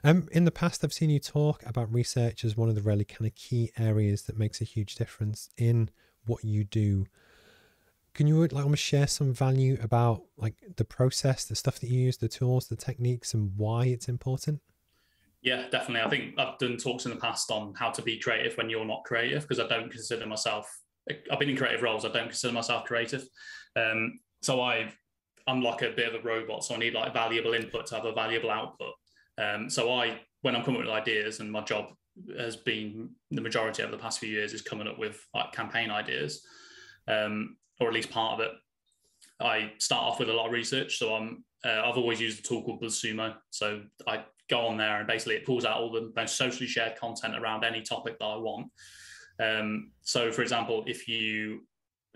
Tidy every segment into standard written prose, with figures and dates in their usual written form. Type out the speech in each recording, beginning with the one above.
In the past, I've seen you talk about research as one of the really kind of key areas that makes a huge difference in what you do. Can you like almost share some value about like the process, the stuff that you use, the tools, the techniques, and why it's important? Yeah, definitely. I think I've done talks in the past on how to be creative when you're not creative, because I don't consider myself. I've been in creative roles. I don't consider myself creative. So I'm like a bit of a robot. So I need like valuable input to have a valuable output. When I'm coming up with ideas, and my job has been the majority over the past few years is coming up with like campaign ideas, or at least part of it. I start off with a lot of research. I've always used a tool called BuzzSumo. So I go on there and basically it pulls out all the most socially shared content around any topic that I want. So for example, if you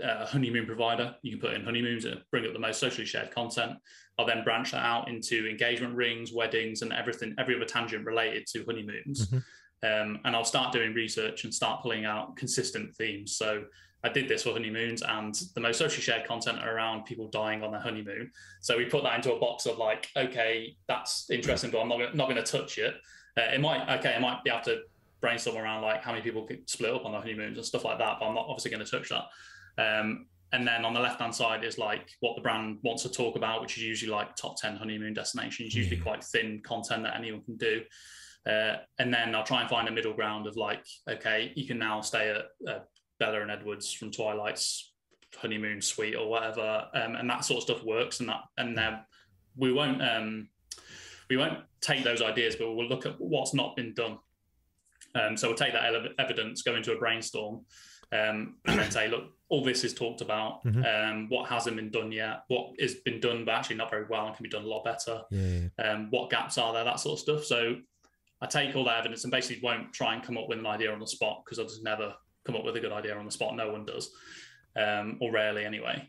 a honeymoon provider, you can put in honeymoons and bring up the most socially shared content. I'll then branch that out into engagement rings, weddings, and everything, every other tangent related to honeymoons. Mm-hmm. And I'll start doing research and start pulling out consistent themes. So I did this for honeymoons, and the most socially shared content are around people dying on their honeymoon. So we put that into a box of like, okay, that's interesting, but I'm not going to touch it. It might be able to brainstorm around like how many people could split up on their honeymoons and stuff like that, but I'm not obviously going to touch that. And then on the left-hand side is like what the brand wants to talk about, which is usually like top 10 honeymoon destinations, usually quite thin content that anyone can do. And then I'll try and find a middle ground of like, okay, you can now stay at Bella and Edwards from Twilight's honeymoon suite or whatever, and that sort of stuff works. And then we won't take those ideas, but we'll look at what's not been done. So we'll take that evidence, go into a brainstorm, and then say, look, all this is talked about. What hasn't been done yet? What has been done but actually not very well and can be done a lot better? What gaps are there? That sort of stuff. So I take all that evidence and basically won't try and come up with an idea on the spot, because I'll just never come up with a good idea on the spot. No one does, or rarely anyway.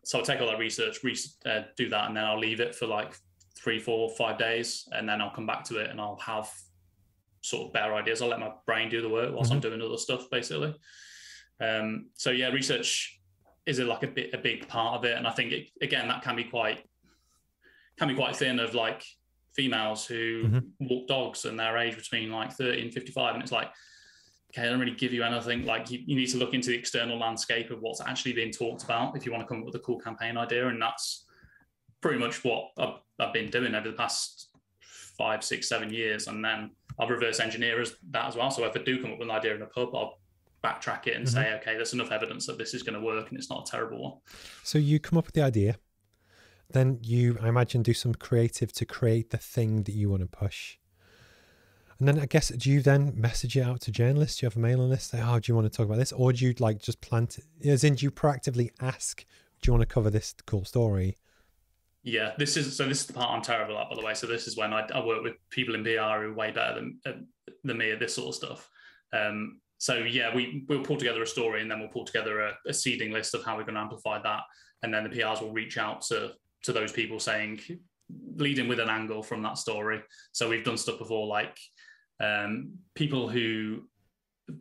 So I'll take all that research, do that, and then I'll leave it for like 3, 4, 5 days, and then I'll come back to it and I'll have sort of better ideas. I'll let my brain do the work whilst I'm doing other stuff, basically. So yeah, research is a big part of it, and I think that can be quite thin of like females who walk dogs and their age between like 30 and 55, and it's like, okay, I don't really give you anything. Like you need to look into the external landscape of what's actually being talked about if you want to come up with a cool campaign idea, and that's pretty much what I've been doing over the past 5, 6, 7 years, and then I'll reverse engineer that as well. So if I do come up with an idea in a pub, I'll backtrack it and say, okay, there's enough evidence that this is going to work and it's not a terrible one. So you come up with the idea, then you, I imagine, do some creative to create the thing that you want to push. And then I guess, do you then message it out to journalists? Do you have a mailing list? Say, oh, do you want to talk about this? Or do you like just plant it? As in, do you proactively ask, do you want to cover this cool story? Yeah, this is the part I'm terrible at, by the way. So this is when I work with people in PR who are way better than me at this sort of stuff. So yeah, we'll pull together a story, and then we'll pull together a seeding list of how we're going to amplify that. And then the PRs will reach out to those people saying, leading with an angle from that story. So we've done stuff before, like people who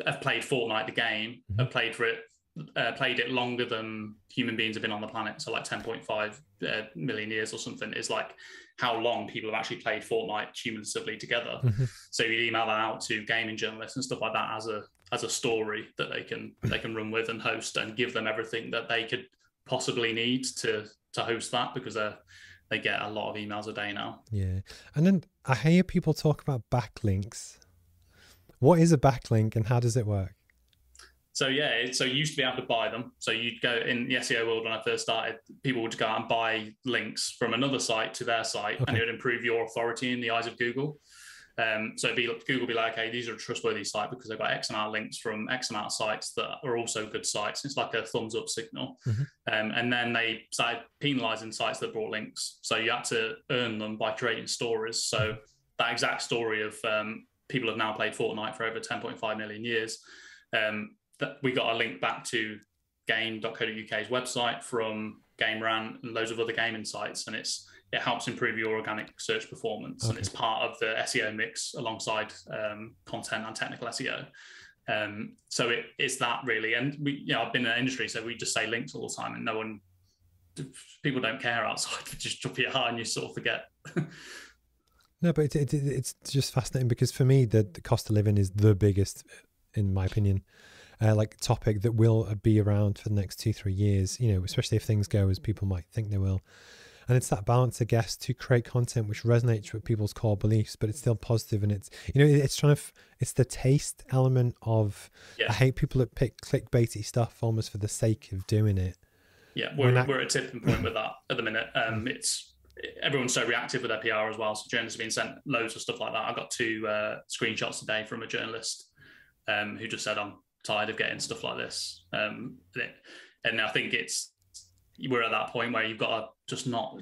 have played Fortnite, the game, have played it longer than human beings have been on the planet. So like 10.5 million years or something is like how long people have actually played Fortnite cumulatively together. So you email that out to gaming journalists and stuff like that as a story that they can run with and host, and give them everything that they could possibly need to host that, because they get a lot of emails a day now. Yeah. And then I hear people talk about backlinks. What is a backlink and how does it work? So yeah, so you used to be able to buy them. So you'd go in the SEO world when I first started, people would go out and buy links from another site to their site, and it would improve your authority in the eyes of Google. So Google would be like, okay, these are a trustworthy site because they've got X amount of links from X amount of sites that are also good sites. It's like a thumbs up signal. And then they started penalizing sites that brought links. So you had to earn them by creating stories. So that exact story of people have now played Fortnite for over 10.5 million years. That we got a link back to game.co.uk's website from Game Rant and loads of other gaming sites, and it helps improve your organic search performance, and it's part of the SEO mix alongside content and technical SEO. So it's that really, and I've been in the industry, so we just say links all the time, and people don't care outside. Just drop your heart and you sort of forget. No, but it's just fascinating because for me, the cost of living is the biggest, in my opinion, like topic that will be around for the next 2-3 years, you know, especially if things go as people might think they will. And it's that balance, I guess, to create content which resonates with people's core beliefs, but it's still positive, and it's, you know, it's trying to, it's the taste element of, I hate people that pick clickbaity stuff almost for the sake of doing it. Yeah, we're at a tipping point with that at the minute. It's everyone's so reactive with their PR as well. So journalists have been sent loads of stuff like that. I got 2 screenshots today from a journalist who just said, "I'm tired of getting stuff like this." And I think we're at that point where you've got to just not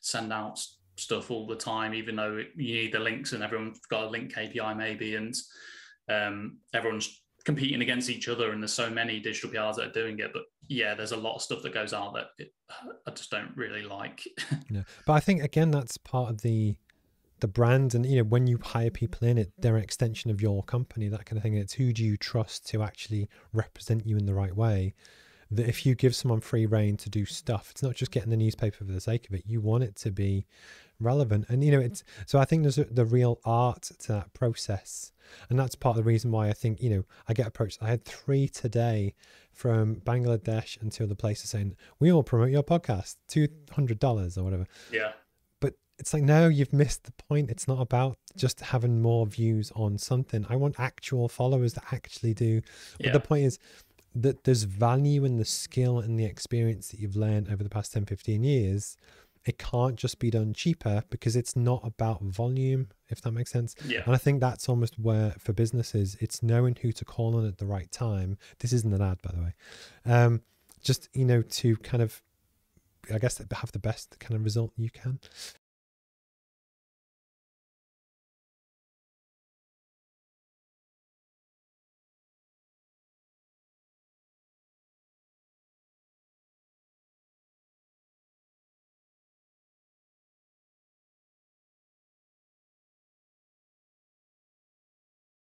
send out stuff all the time, even though you need the links and everyone's got a link KPI maybe, and everyone's competing against each other, and there's so many digital PRs that are doing it. But yeah, there's a lot of stuff that goes out that I just don't really like. No, but I think again that's part of the brand, and you know, when you hire people in, they're an extension of your company, that kind of thing. It's who do you trust to actually represent you in the right way. That if you give someone free rein to do stuff, it's not just getting the newspaper for the sake of it. You want it to be relevant, and you know, it's, so I think there's the real art to that process, and that's part of the reason why I think, you know, I get approached. I had 3 today from Bangladesh and 2 other places saying, "We will promote your podcast, $200 or whatever." Yeah. But it's like, no, you've missed the point. It's not about just having more views on something. I want actual followers that actually do. But the point is that there's value in the skill and the experience that you've learned over the past 10-15 years. It can't just be done cheaper, because it's not about volume, if that makes sense. Yeah. And I think that's almost where, for businesses, it's knowing who to call on at the right time. This isn't an ad, by the way. Just, you know, to kind of, I guess, have the best kind of result you can.